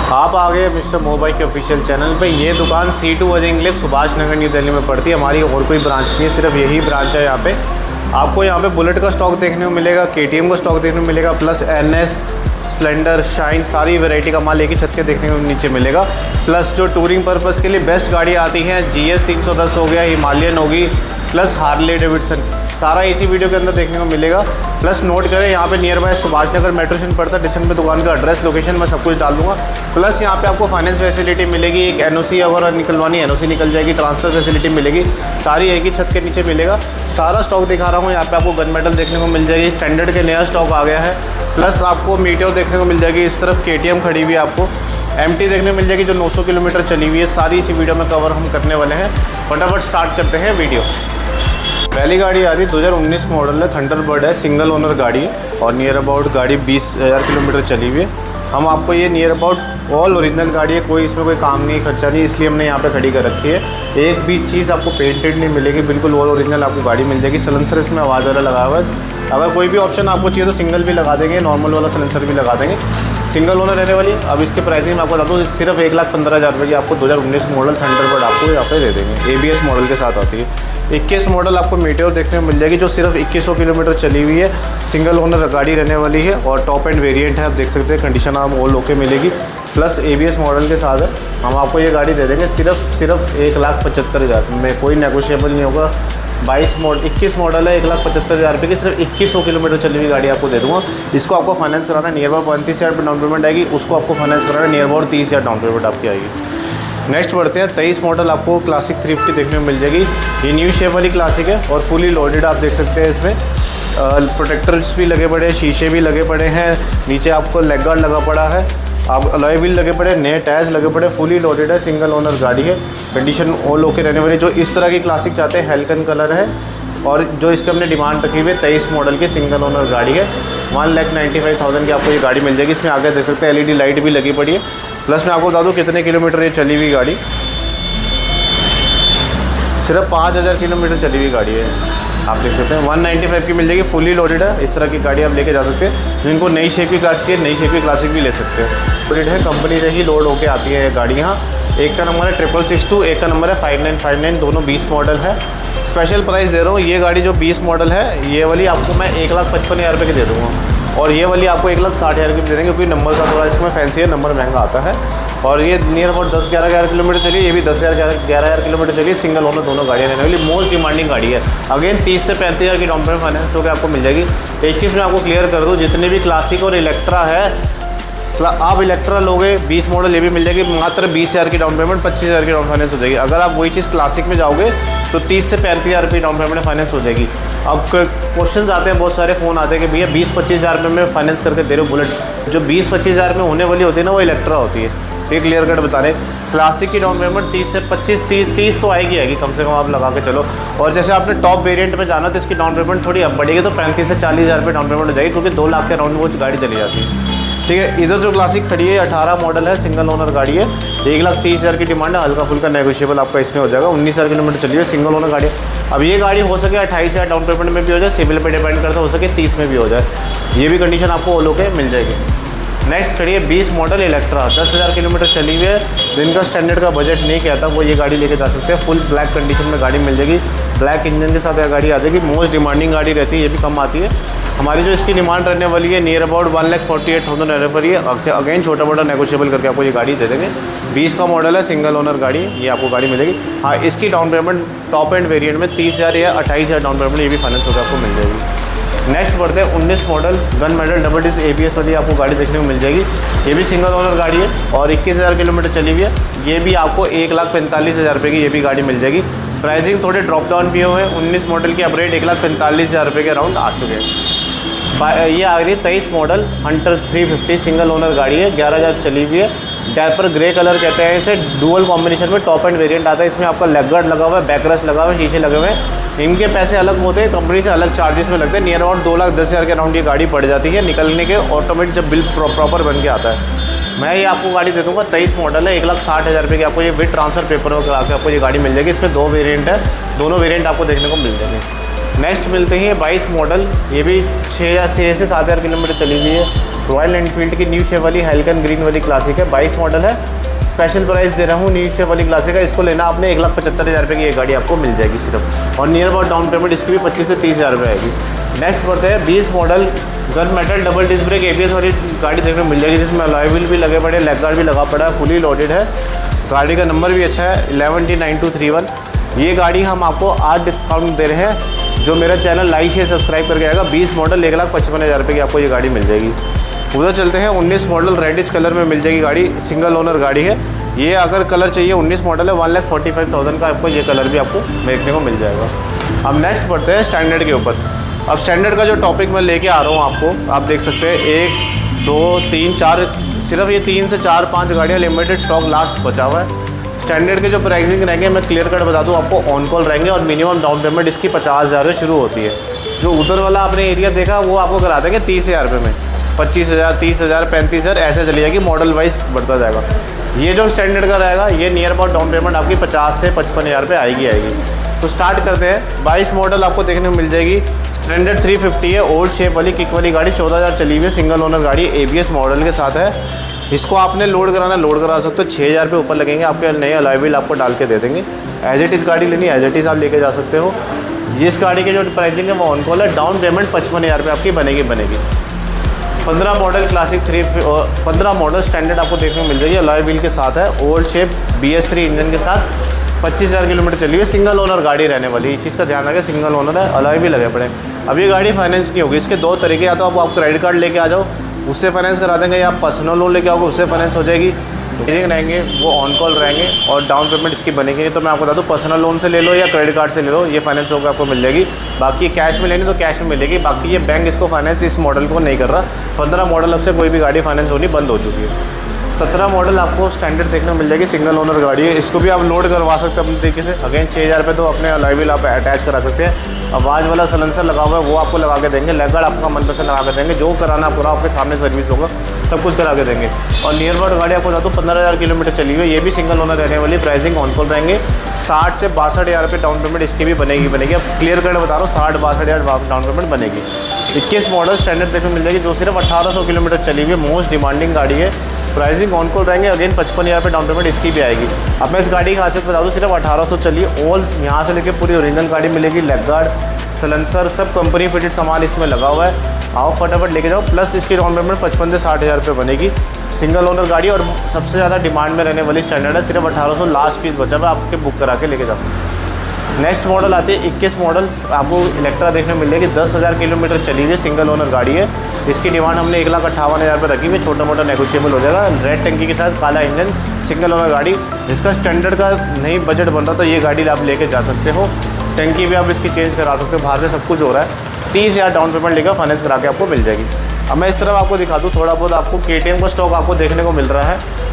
आप आ गए mister mobile के ऑफिशियल चैनल पे। ये दुकान C2 अजिंग lift Subhash Nagar new Delhi में पड़ती है। हमारी और कोई ब्रांच नहीं है, सिर्फ यही ब्रांच है यहाँ पे। आपको यहाँ पे बुलेट का स्टॉक देखने को मिलेगा, KTM का स्टॉक देखने को मिलेगा, प्लस NS, स्प्लेंडर, शाइन, सारी वैरायटी का माल एक ही छत के देखने को नीचे मिलेगा। प्लस जो टूरिंग पर्पज़ के लिए बेस्ट गाड़ी आती हैं, GS 310 हो गया, हिमालयन होगी, प्लस हार्ले डेविडसन, सारा इसी वीडियो के अंदर देखने को मिलेगा। प्लस नोट करें, यहाँ पे near by Subhash Nagar metro station पड़ता है। डिस्क्रिप्शन में दुकान का एड्रेस, लोकेशन मैं सब कुछ डाल दूँगा। प्लस यहाँ पे आपको फाइनेंस फैसिलिटी मिलेगी, एक NOC अगर निकलवानी NOC निकल जाएगी, ट्रांसफ़र फैसिलिटी मिलेगी, सारी एक ही छत के नीचे मिलेगा। सारा स्टॉक दिखा रहा हूँ। यहाँ पे आपको गन मेटल देखने को मिल जाएगी, स्टैंडर्ड के नया स्टॉक आ गया है। प्लस आपको मीटर देखने को मिल जाएगी, इस तरफ KTM खड़ी हुई है, आपको MT देखने को मिल जाएगी जो 900 किलोमीटर चली हुई है। सारी इसी वीडियो में कवर हम करने वाले हैं। फटाफट स्टार्ट करते हैं वीडियो। पहली गाड़ी आ रही 2019 मॉडल है, थंडरबर्ड है, सिंगल ओनर गाड़ी है और नियर अबाउट गाड़ी 20,000 किलोमीटर चली हुई है। हम आपको ये नियर अबाउट ऑल ओरिजिनल गाड़ी है, कोई इसमें कोई काम नहीं, खर्चा नहीं, इसलिए हमने यहाँ पे खड़ी कर रखी है। एक भी चीज़ आपको पेंटेड नहीं मिलेगी, बिल्कुल ऑल ओरिजिनल आपको गाड़ी मिल जाएगी। सलेंसर इसमें आवाज़ वाला लगा हुआ है। अगर कोई भी ऑप्शन आपको चाहिए तो सिंगल भी लगा देंगे, नॉर्मल वाला सलेंसर भी लगा देंगे। सिंगल ओनर रहने वाली। अब इसके प्राइसिंग में आपको बता दूँ, सिर्फ 1,15,000 रुपये की आपको 2019 मॉडल थंडरबर्ड आपको यहाँ पे दे देंगे। ABS मॉडल के साथ आती है। 21 मॉडल आपको मीटर देखने को मिल जाएगी जो सिर्फ 2100 किलोमीटर चली हुई है। सिंगल ओनर गाड़ी रहने वाली है और टॉप एंड वेरिएंट है। आप देख सकते हैं कंडीशन आप ऑल ओके मिलेगी। प्लस ABS मॉडल के साथ है। हम आपको ये गाड़ी दे देंगे सिर्फ 1,75,000 में, कोई नेगोशिएबल नहीं होगा। 21 मॉडल है, 1,75,000 रुपये की सिर्फ 2100 किलोमीटर चली हुई गाड़ी आपको दे दूँगा। इसको आपको फाइनेंस कराना है, नियर अबाउट 35,000 रुपये डाउन पेमेंट आएगी। उसको आपको फाइनेंस कराना है, नियर अबाउट 30,000 डाउन पेमेंट आपकी आएगी। नेक्स्ट बढ़ते हैं। 23 मॉडल आपको क्लासिक 350 देखने को मिल जाएगी। ये न्यू शेप वाली क्लासिक है और फुली लोडेड आप देख सकते हैं। इसमें प्रोटेक्टर्स भी लगे पड़े हैं, शीशे भी लगे पड़े हैं, नीचे आपको लेग गार्ड लगा पड़ा है, आप अलॉय व्हील लगे पड़े, नए टायर्स लगे पड़े, फुली लोडेड है, सिंगल ओनर गाड़ी है। कंडीशन ऑल ओके रहने वाली। जो इस तरह की क्लासिक चाहते हैं, हेल्कन कलर है और जो इसका हमने डिमांड रखी हुई है 23 मॉडल की सिंगल ओनर गाड़ी है। 1,95,000 की आपको ये गाड़ी मिल जाएगी। इसमें आगे देख सकते हैं LED लाइट भी लगी पड़ी है। प्लस मैं आपको बता दूँ कितने किलोमीटर ये चली हुई गाड़ी, सिर्फ 5,000 किलोमीटर चली हुई गाड़ी है। आप देख सकते हैं 195 की मिल जाएगी, फुली लोडेड है। इस तरह की गाड़ी आप लेके जा सकते हैं। जिनको नई शेप की क्लासिक चाहिए, नई शेप की क्लासिक भी ले सकते हैं। लोडेड है, कंपनी से ही लोड होके आती है ये गाड़ी। यहाँ एक का नंबर है 6662, एक का नंबर है 5959, दोनों 20 मॉडल है। स्पेशल प्राइस दे रहा हूँ। ये गाड़ी जो 20 मॉडल है, ये वाली आपको मैं 1,55,000 रुपये की दे दूँगा और ये वाली आपको 1,60,000 की दे देंगे, क्योंकि नंबर का थोड़ा इसमें फैंसी है, नंबर महंगा आता है। और ये नियर अबाउट 10-11,000 किलोमीटर चली, ये भी 10,000-11,000 किलोमीटर चली। सिंगल ओनर दोनों गाड़ियाँ रहने वाली। मोस्ट डिमांडिंग गाड़ी है। अगेन 30 से 35,000 की डाउन पेमेंट फाइनेंस होकर आपको मिल जाएगी। एक चीज़ मैं आपको क्लियर कर दूँ, जितने भी क्लासिक और इलेक्ट्रा है, आप इलेक्ट्रा लोगे 20 मॉडल, ये भी मिल जाएगी मात्र 20,000 की डाउन पेमेंट, 25,000 की डाउन फाइनेंस हो जाएगी। अगर आप वही चीज़ क्लासिक में जाओगे तो 30 से 35,000 रुपये डाउन पेमेंट फाइनेंस हो जाएगी। अब क्वेश्चन आते हैं, बहुत सारे फ़ोन आते हैं कि भैया 20-25,000 रुपये में फाइनेंस करके दे रहे हो बुलेट। जो 20-25,000 में होने वाली होती है ना, वो इलेक्ट्रा होती है। ये क्लियर कट बता रहे। क्लासिक की डाउन पेमेंट 30 से 25-30 तो आएगी कम से कम, आप लगा के चलो। और जैसे आपने टॉप वेरिएंट में जाना तो इसकी डाउन पेमेंट थोड़ी अब बढ़ेगी, तो 35 से 40,000 रुपये डाउन पेमेंट हो जाएगी, क्योंकि 2 लाख के अराउंड वो गाड़ी चली जाती है। ठीक है। इधर जो क्लासिक खड़ी है 18 मॉडल है, सिंगल ओनर गाड़ी है। 1,30,000 की डिमांड है, हल्का फुल्का नेगोशिएबल आपका इसमें हो जाएगा। 19,000 किलोमीटर चली है, सिंगल ओनर गाड़ी है। अब ये गाड़ी हो सके 28,000 डाउन पेमेंट में भी हो जाए, सिविल पे डिपेंड करता, हो सके 30 में भी हो जाए। ये भी कंडीशन आपको ऑल ओके मिल जाएगी। नेक्स्ट खड़ी है 20 मॉडल इलेक्ट्रा, 10,000 किलोमीटर चली हुई है। जिनका स्टैंडर्ड का बजट नहीं कहता वो ये गाड़ी लेके जा सकते हैं। फुल ब्लैक कंडीशन में गाड़ी मिल जाएगी, ब्लैक इंजन के साथ यह गाड़ी आ जाएगी। मोस्ट डिमांडिंग गाड़ी रहती है, ये भी कम आती है। हमारी जो इसकी डिमांड रहने वाली है नियर अबाउट 1,48,000 रहने पर ही। अगेन छोटा मोटा नेगोशिएबल करके आपको ये गाड़ी दे देंगे। 20 का मॉडल है, सिंगल ओनर गाड़ी, ये आपको गाड़ी मिलेगी। हाँ, इसकी down payment top end variant में 30,000 या 28,000 डाउन पेमेंट, ये भी फाइनेंस होकर आपको मिल जाएगी। नेक्स्ट बढ़ते हैं 19 model gun metal double disc ABS वाली आपको गाड़ी देखने को मिल जाएगी। ये भी सिंगल ओनर गाड़ी है और 21,000 किलोमीटर चली हुई है। ये भी आपको 1,45,000 रुपये की ये भी गाड़ी मिल जाएगी। प्राइसिंग थोड़े ड्रॉप डाउन भी हुए हैं। 19 मॉडल की अपरेट 1,45,000 रुपये के अराउंड आ चुके हैं। ये आ रही है 23 मॉडल हंटर 350, सिंगल ओनर गाड़ी है, 11,000 चली हुई है। डायपर ग्रे कलर कहते हैं इसे। डुअल कॉम्बिनेशन में टॉप एंड वेरिएंट आता है। इसमें आपका लेग गार्ड लगा हुआ है, बैकरेस्ट लगा हुआ है, शीशे लगे हुए हैं। इनके पैसे अलग होते हैं, कंपनी से अलग चार्जेस में लगते हैं। नियर अबाउट 2,10,000 के अराउंड ये गाड़ी पड़ जाती है निकलने के, ऑटोमेटिक जब बिल प्रॉपर बन के आता है। मैं ये आपको गाड़ी दे दूँगा, 23 मॉडल है, 1,60,000 रुपये की आपको ये विद ट्रांसफर पेपर वर्क करा के आपको ये गाड़ी मिल जाएगी। इसमें 2 वेरिएंट है, दोनों वेरिएंट आपको देखने को मिल जाएंगे। नेक्स्ट मिलते हैं 22 मॉडल, ये भी 6 से 7,000 किलोमीटर चली हुई है। रॉयल एनफील्ड की न्यू शेप वाली हेल्कन ग्रीन वाली क्लासिक है, 22 मॉडल है। स्पेशल प्राइस दे रहा हूँ न्यू शेप वाली क्लासिक है, इसको लेना आपने 1,75,000 रुपये की ये गाड़ी आपको मिल जाएगी सिर्फ, और नियर अबाउट डाउन पेमेंट इसकी भी 25 से 30,000 रुपये आएगी। नेक्स्ट बढ़ते हैं 20 model gun metal double disc brake ABS वाली गाड़ी देखने को मिल जाएगी, जिसमें अलॉय व्हील भी लगे पड़े, लेग गार्ड भी लगा पड़ा है, फुली लोडेड है। गाड़ी का नंबर भी अच्छा है 11T9231। ये गाड़ी हम आपको आज डिस्काउंट दे रहे हैं, जो मेरा चैनल लाइक शेयर सब्सक्राइब करके आएगा 20 मॉडल 1,55,000 रुपये की आपको ये गाड़ी मिल जाएगी। उधर चलते हैं 19 मॉडल रेडिश कलर में मिल जाएगी गाड़ी, सिंगल ओनर गाड़ी है ये। अगर कलर चाहिए 19 मॉडल है 1,45,000 का आपको ये कलर भी आपको देखने को मिल जाएगा। अब नेक्स्ट बढ़ते हैं स्टैंडर्ड के ऊपर। अब स्टैंडर्ड का जो टॉपिक मैं लेके आ रहा हूँ आपको, आप देख सकते हैं 1 2 3 4 सिर्फ ये 3 से 4-5 गाड़ियाँ लिमिटेड स्टॉक लास्ट बचा हुआ है। स्टैंडर्ड के जो प्राइसिंग रहेंगे मैं क्लियर कट बता दूँ आपको, ऑन कॉल रहेंगे और मिनिमम डाउन पेमेंट इसकी 50,000 से शुरू होती है। जो उधर वाला आपने एरिया देखा वो आपको करा देंगे 30,000 रुपये में, 25,000 30,000 35,000 ऐसे चली जाएगी, मॉडल वाइज बढ़ता जाएगा। ये जो स्टैंडर्ड का रहेगा ये नियर अबाउट डाउन पेमेंट आपकी 50 से 55,000 रुपये आएगी। तो स्टार्ट करते हैं। 22 मॉडल आपको देखने को मिल जाएगी, स्टैंडर्ड 350 है, ओल्ड शेप वाली किक वाली गाड़ी, 14,000 चली हुई है, सिंगल ओनर गाड़ी ABS मॉडल के साथ है। इसको आपने लोड कराना लोड करा सकते हो, 6,000 रुपये ऊपर लगेंगे आपके, नए अलॉय व्हील आपको डाल के दे देंगे। एज इट इज़ गाड़ी लेनी एज इट इज़ आप लेके जा सकते हो। जिस गाड़ी की जो प्राइसिंग है वो ऑन कॉल है, डाउन पेमेंट 55,000 रुपये आपकी बनेगी। 15 मॉडल क्लासिक 15 मॉडल स्टैंडर्ड आपको देखने को मिल जाएगी, अलॉय व्हील के साथ है, ओल्ड शेप BS3 इंजन के साथ, 25,000 किलोमीटर चली हुई है, सिंगल ओनर गाड़ी रहने वाली। इस चीज़ का ध्यान रखें, सिंगल ओनर है, अलॉय भी लगे पड़े। अब ये गाड़ी फाइनेंस नहीं होगी, इसके 2 तरीके, या तो आप क्रेडिट कार्ड लेके आ जाओ उससे फाइनेंस करा देंगे, या आप पर्सनल लोन लेके आओगे उससे फाइनेंस हो जाएगी। रहेंगे वो ऑन कॉल रहेंगे और डाउन पेमेंट इसकी बनेगी। तो मैं आपको बता दूँ पर्सनल लोन से ले लो या क्रेडिट कार्ड से ले लो, ये फाइनेंस होकर आपको मिल जाएगी। बाकी कैश में लेनी तो कैश में मिलेगी, बाकी ये बैंक इसको फाइनेंस इस मॉडल को नहीं कर रहा। 15 मॉडल अब से कोई भी गाड़ी फाइनेंस होनी बंद हो चुकी है। 17 मॉडल आपको स्टैंडर्ड देखने को मिल जाएगी, सिंगल ओनर गाड़ी है, इसको भी आप लोड करवा सकते हैं अपने तरीके से। अगेन 6,000 रुपये तो अपने अलॉय व्हील आप अटैच करा सकते हैं। आवाज़ वाला सलेंसर लगा हुआ है वो आपको लगा के देंगे, लेग गार्ड आपका मनपसंद लगा के देंगे, जो कराना पूरा आपके सामने सर्विस होगा, सब कुछ करा के देंगे। और नियर अबाउट गाड़ी आपको बता दूँ 15,000 किलोमीटर चली हुई है, ये भी सिंगल ओनर रहने वाली। प्राइसिंग ऑन कॉल रहेंगे 60 से 62,000 रुपये डाउन पेमेंट इसकी भी बनेगी। अब क्लियर कर बता रहा हूँ 60-62,000 डाउन पेमेंट बनेगी। 21 मॉडल स्टैंडर्ड देखने मिल जाएगी, जो सिर्फ 1,800 किलोमीटर चली हुई है, मोस्ट डिमांडिंग गाड़ी है। प्राइसिंग ऑन कॉल रहेंगे, अगेन 55,000 रुपये डाउन पेमेंट इसकी भी आएगी। अब मैं इस गाड़ी की खासियत बता दूँ, सिर्फ 1,800 चली है, ऑल यहाँ से लेके पूरी ओरिजिनल गाड़ी मिलेगी, लेग गार्ड सलेंसर सब कंपनी फिटेड सामान इसमें लगा हुआ है। आओ फटाफट लेके जाओ, प्लस इसकी डाउन पेमेंट 55 से 60,000 रुपये बनेगी। सिंगल ओनर गाड़ी और सबसे ज़्यादा डिमांड में रहने वाली स्टैंडर्ड है, सिर्फ 1,800 लास्ट पीस बचा हुआ, आपके बुक करा के लेके जाओ। नेक्स्ट मॉडल आती है 21 मॉडल, आपको इलेक्ट्रा देखने को मिल जाएगी, 10,000 किलोमीटर चली हुई सिंगल ओनर गाड़ी है। इसकी डिमांड हमने 1,58,000 रुपये रखी हुई, छोटा मोटा नेगोशिएबल हो जाएगा। रेड टंकी के साथ काला इंजन, सिंगल ओनर गाड़ी। इसका स्टैंडर्ड का नहीं बजट बन रहा तो ये गाड़ी आप लेके जा सकते हो। टंकी भी आप इसकी चेंज करा सकते हो, बाहर से सब कुछ हो रहा है। 30,000 डाउन पेमेंट लेकर फाइनेंस करा के आपको मिल जाएगी। अब मैं इस तरफ आपको दिखा दूँ, थोड़ा बहुत आपको KTM का स्टॉक आपको देखने को मिल रहा है।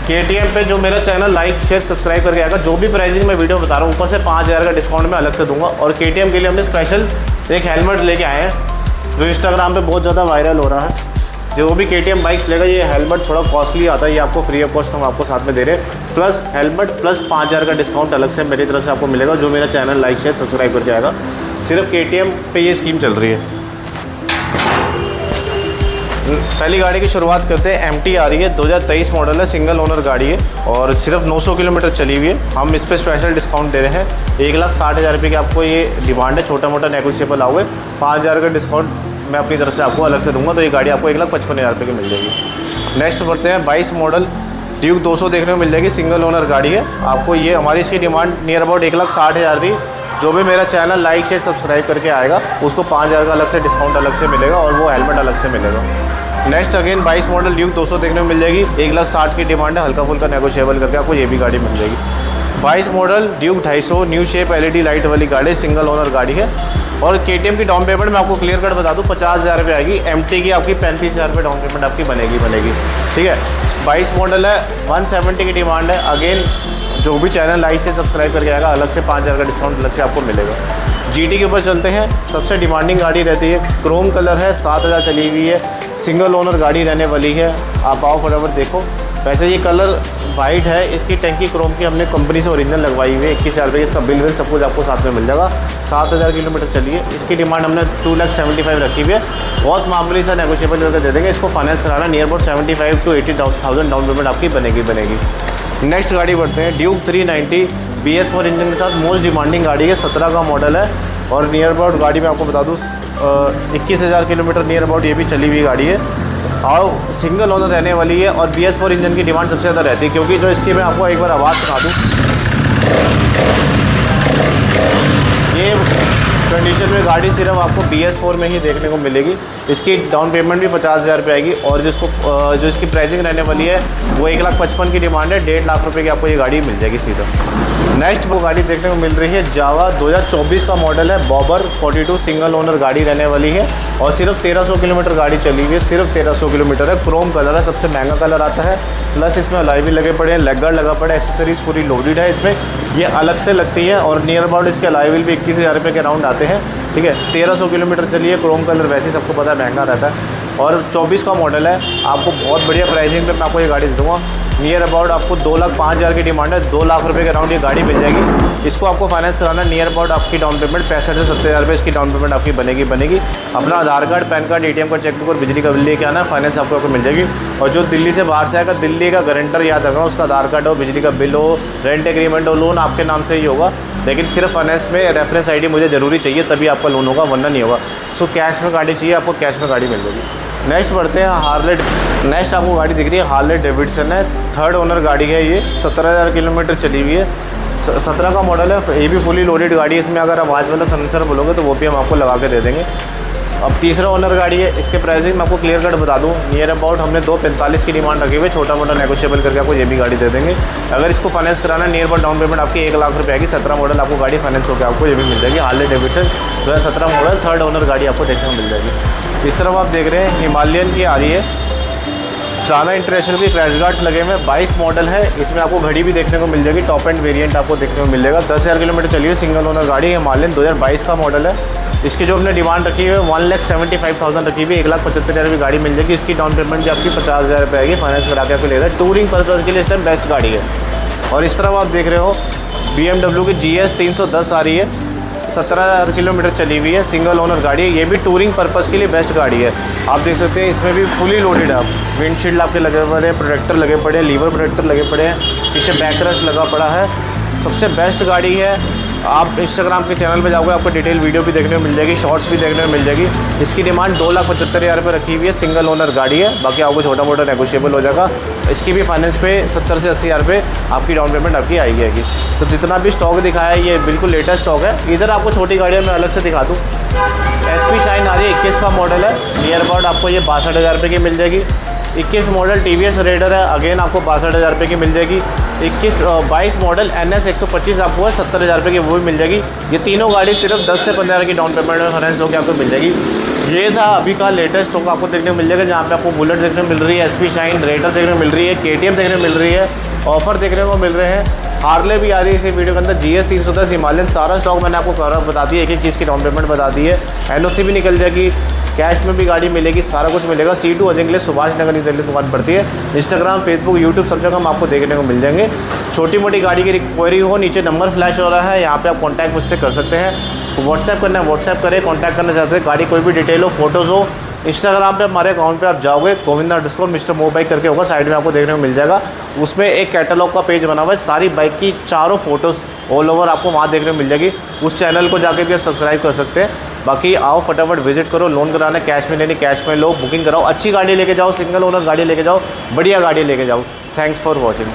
KTM पे जो मेरा चैनल लाइक शेयर सब्सक्राइब करके आएगा, जो भी प्राइसिंग मैं वीडियो बता रहा हूँ ऊपर से 5,000 का डिस्काउंट मैं अलग से दूंगा। और KTM के लिए हमने स्पेशल एक हेलमेट लेके आए हैं, जो इंस्टाग्राम पे बहुत ज़्यादा वायरल हो रहा है। जो भी KTM बाइक्स लेगा ये हेलमेट थोड़ा कॉस्टली आता है, ये आपको फ्री ऑफ कॉस्ट हम आपको साथ में दे रहे हैं। प्लस हेलमेट प्लस 5,000 का डिस्काउंट अलग से मेरी तरफ से आपको मिलेगा, जो मेरा चैनल लाइक शेयर सब्सक्राइब करके आएगा। सिर्फ KTM पे ये स्कीम चल रही है। पहली गाड़ी की शुरुआत करते हैं। MT आ रही है, 2023 मॉडल है, सिंगल ओनर गाड़ी है और सिर्फ 900 किलोमीटर चली हुई है। हम इस पर स्पेशल डिस्काउंट दे रहे हैं, 1,60,000 रुपये की आपको ये डिमांड है, छोटा मोटा नेगोशिएबल आओगे। 5,000 का डिस्काउंट मैं अपनी तरफ से आपको अलग से दूंगा, तो ये गाड़ी आपको 1,55,000 रुपये की मिल जाएगी। नेक्स्ट बढ़ते हैं 22 मॉडल ड्यूक 200 देखने को मिल जाएगी, सिंगल ओनर गाड़ी है। आपको ये हमारी इसकी डिमांड नियर अबाउट 1,60,000 थी। जो भी मेरा चैनल लाइक शेयर सब्सक्राइब करके आएगा उसको 5,000 का अलग से डिस्काउंट अलग से मिलेगा और वो हेलमेट अलग से मिलेगा। नेक्स्ट अगेन 22 मॉडल ड्यूक 200 देखने को मिल जाएगी, 1,60,000 की डिमांड है, हल्का फुल्का नेगोशिएबल करके आपको ये भी गाड़ी मिल जाएगी। 22 model Duke 250 new shape LED light वाली गाड़ी, सिंगल ओनर गाड़ी है। और KTM की डाउन पेमेंट मैं आपको क्लियर कट बता दूँ 50,000 रुपये आएगी। MT की आपकी 35,000 रुपये डाउन पेमेंट आपकी बनेगी। ठीक है, 22 मॉडल है, 170 की डिमांड है। अगेन जो भी चैनल लाइक से सब्सक्राइब करके आएगा अलग से 5,000 का डिस्काउंट अलग से आपको मिलेगा। GT के ऊपर चलते हैं, सबसे डिमांडिंग गाड़ी रहती है, क्रोम कलर है, 7,000 चली हुई है, सिंगल ओनर गाड़ी रहने वाली है। आप आओ फटाफट देखो, वैसे ये कलर वाइट है, इसकी टैंकी क्रोम की हमने कंपनी से ओरिजिनल लगवाई हुई है। 21,000 रुपये इसका बिल सब कुछ आपको साथ में मिल जाएगा। 7,000 किलोमीटर चली है। इसकी डिमांड हमने 2,75,000 रखी हुई है। बहुत मामूली सा नेगोशिएबल करके दे देंगे। इसको फाइनेंस कराना near about 75 to 80,000 down payment आपकी बनेगी। नेक्स्ट गाड़ी बढ़ते हैं, ड्यूक 390 BS4 इंजन के साथ मोस्ट डिमांडिंग गाड़ी है। 17 का मॉडल है और नियर अबाउट गाड़ी में आपको बता दूँ 21,000 किलोमीटर नियर अबाउट ये भी चली हुई गाड़ी है और सिंगल ओनर रहने वाली है। और BS4 इंजन की डिमांड सबसे ज़्यादा रहती है, क्योंकि जो इसकी मैं आपको एक बार आवाज़ सुना दूँ, ये कंडीशन में गाड़ी सिर्फ आपको BS4 में ही देखने को मिलेगी। इसकी डाउन पेमेंट भी 50,000 रुपये आएगी और जो इसकी प्राइसिंग रहने वाली है वो 1,55,000 की डिमांड है। 1.5 लाख रुपये की आपको ये गाड़ी मिल जाएगी सीधा। नेक्स्ट वो गाड़ी देखने को मिल रही है जावा 2024 का मॉडल है, बॉबर 42 सिंगल ओनर गाड़ी रहने वाली है और सिर्फ 1300 किलोमीटर गाड़ी चली हुई है। सिर्फ 1300 किलोमीटर है। क्रोम कलर है, सबसे महंगा कलर आता है। प्लस इसमें अलॉय भी लगे पड़े हैं, लेग गार्ड लगा पड़ा है, एसेसरीज पूरी लोडेड है इसमें। ये अलग से लगती है और नियर अबाउट इसके अलॉय व्हील भी 21,000 रुपये के राउंड आते हैं। ठीक है, 1300 किलोमीटर चली है। क्रोम कलर वैसे ही सबको पता है महंगा रहता है और 24 का मॉडल है। आपको बहुत बढ़िया प्राइसिंग पे मैं आपको ये गाड़ी दे दूँगा। नियर अबाउट आपको 2,05,000 की डिमांड है। 2 लाख रुपये के राउंड ये गाड़ी मिल जाएगी। इसको आपको फाइनेंस कराना नियर अबाउट आपकी डाउन पेमेंट 65 से 70,000 रुपये इसकी डाउन पेमेंट आपकी बनेगी। अपना Aadhaar card, pan card, ATM card, chequebook और बिजली का बिल लेके आना, फाइनेंस आपको मिल जाएगी। और जो दिल्ली से बाहर से आएगा, दिल्ली का गारंटर याद रखना, उसका आधार कार्ड हो, बिजली का बिल हो, रेंट एग्रीमेंट हो, लोन आपके नाम से ही होगा। लेकिन सिर्फ फाइनेंस में रेफरेंस ID मुझे ज़रूरी चाहिए, तभी आपका लोन होगा, वरना नहीं होगा। सो कैश में गाड़ी चाहिए आपको, कैश में गाड़ी मिल जाएगी। नेक्स्ट बढ़ते हैं हार्ले। नेक्स्ट आपको गाड़ी दिख रही है हार्ले डेविडसन है, 3rd ओनर गाड़ी है ये। 17,000 किलोमीटर चली हुई है। 17 का मॉडल है। ये भी फुली लोडेड गाड़ी है। इसमें अगर आवाज़ वाला सेंसर बोलोगे तो वो भी हम आपको लगा के दे देंगे। अब 3रा ओनर गाड़ी है। इसके प्राइसिंग मैं आपको क्लियर कट बता दूं, नियर अबाउट हमने 2,45,000 की डिमांड रखी हुई है। छोटा मोटा नेगोशिएबल करके आपको ये भी गाड़ी दे देंगे। अगर इसको फाइनेंस कराना है, नियर अबाउट डाउन पेमेंट आपकी 1 लाख रुपये आएगी। 17 मॉडल आपको गाड़ी फाइनेंस होकर आपको ये भी मिल जाएगी। Harley Davidson 2017 model 3rd owner गाड़ी आपको देखने को मिल जाएगी। इस तरफ आप देख रहे हैं हिमालयन की आ रही है। साना इंटरनेशनल की क्रैश गार्ड्स लगे हुए हैं। 22 मॉडल है। इसमें आपको घड़ी भी देखने को मिल जाएगी। टॉप एंड वेरिएंट आपको देखने को मिल जाएगा। 10,000 किलोमीटर चली हुई सिंगल ओनर गाड़ी है। हिमालयन 2022 का मॉडल है। इसकी जो हमने डिमांड रखी है 1,75,000 रखी हुई है। 1,75,000 की गाड़ी मिल जाएगी। इसकी डाउन पेमेंट भी आपकी 50,000 रुपये आएगी। फाइनेंस करा के आपको ले रहा है। टूरिंग पर्पज़ के लिए इस टाइम बेस्ट गाड़ी है। और इस तरफ आप देख रहे हो BMW की GS 310 आ रही है। 17,000 किलोमीटर चली हुई है। सिंगल ओनर गाड़ी है। ये भी टूरिंग पर्पज़ के लिए बेस्ट गाड़ी है। आप देख सकते हैं इसमें भी फुली लोडेड है। आप विंडशील्ड आपके लगे पड़े हैं, प्रोटेक्टर लगे पड़े हैं, लीवर प्रोटेक्टर लगे पड़े हैं, पीछे बैकरेस्ट लगा पड़ा है। सबसे बेस्ट गाड़ी है। आप इंस्टाग्राम के चैनल पे जाओगे आपको डिटेल वीडियो भी देखने को मिल जाएगी, शॉर्ट्स भी देखने को मिल जाएगी। इसकी डिमांड 2,75,000 रुपये रखी हुई है। सिंगल ओनर गाड़ी है। बाकी आपको छोटा मोटा नेगोशिएबल हो जाएगा। इसकी भी फाइनेंस पे 70 से 80,000 रुपये आपकी डाउन पेमेंट आपकी आएगी। तो जितना भी स्टॉक दिखाया है ये बिल्कुल लेटेस्ट स्टॉक है। इधर आपको छोटी गाड़ियाँ मैं अलग से दिखा दूँ। SP शाइन आ रही है, 21 का मॉडल है। नियर अबाउट आपको ये 62,000 रुपये की मिल जाएगी। 21 मॉडल TVS रेडर है, अगेन आपको 62,000 रुपये की मिल जाएगी। 22 मॉडल NS 125 आपको है 70,000 रुपये की, वो भी मिल जाएगी। ये तीनों गाड़ी सिर्फ 10 से 15,000 की डाउन पेमेंट में फाइनेंस होकर आपको मिल जाएगी। ये था अभी का लेटेस्ट स्टॉक आपको देखने को मिल जाएगा, जहाँ पे आपको बुलेट देखने को मिल रही है, SP शाइन रेडर देखने को मिल रही है, KTM देखने को मिल रही है, ऑफर देखने को मिल रहे हैं। हार्ले भी आ रही है इसी वीडियो के अंदर। GS 310 हिमालयन, सारा स्टॉक मैंने आपको बता दी है। एक चीज़ की डाउन पेमेंट बता दी है। NOC भी निकल जाएगी, कैश में भी गाड़ी मिलेगी, सारा कुछ मिलेगा। C2 अजय के लिए सुभाष नगर नई दिल्ली दुकान पड़ती है। इंस्टाग्राम, फेसबुक, यूट्यूब सब जगह हम आपको देखने को मिल जाएंगे। छोटी मोटी गाड़ी की क्वेरी हो, नीचे नंबर फ्लैश हो रहा है, यहाँ पे आप कांटेक्ट मुझसे कर सकते हैं। व्हाट्सएप करना है व्हाट्सएप करें, कांटेक्ट करना चाहते हैं, गाड़ी कोई भी डिटेल हो, फोटोज़ हो, इंस्टाग्राम पे हमारे अकाउंट पे आप जाओगे, गोविंदा_Mr. मोबाइक करके होगा, साइड में आपको देखने को मिल जाएगा। उसमें एक कैटलॉग का पेज बना हुआ है, सारी बाइक की चारों फोटोज़ ऑल ओवर आपको वहाँ देखने को मिल जाएगी। उस चैनल को जाके भी आप सब्सक्राइब कर सकते हैं। बाकी आओ फटाफट विजिट करो। लोन कराना, कैश में लेनी, कैश में लो, बुकिंग कराओ, अच्छी गाड़ी लेके जाओ, सिंगल ओनर गाड़ी लेके जाओ, बढ़िया गाड़ी लेके जाओ। Thanks for watching.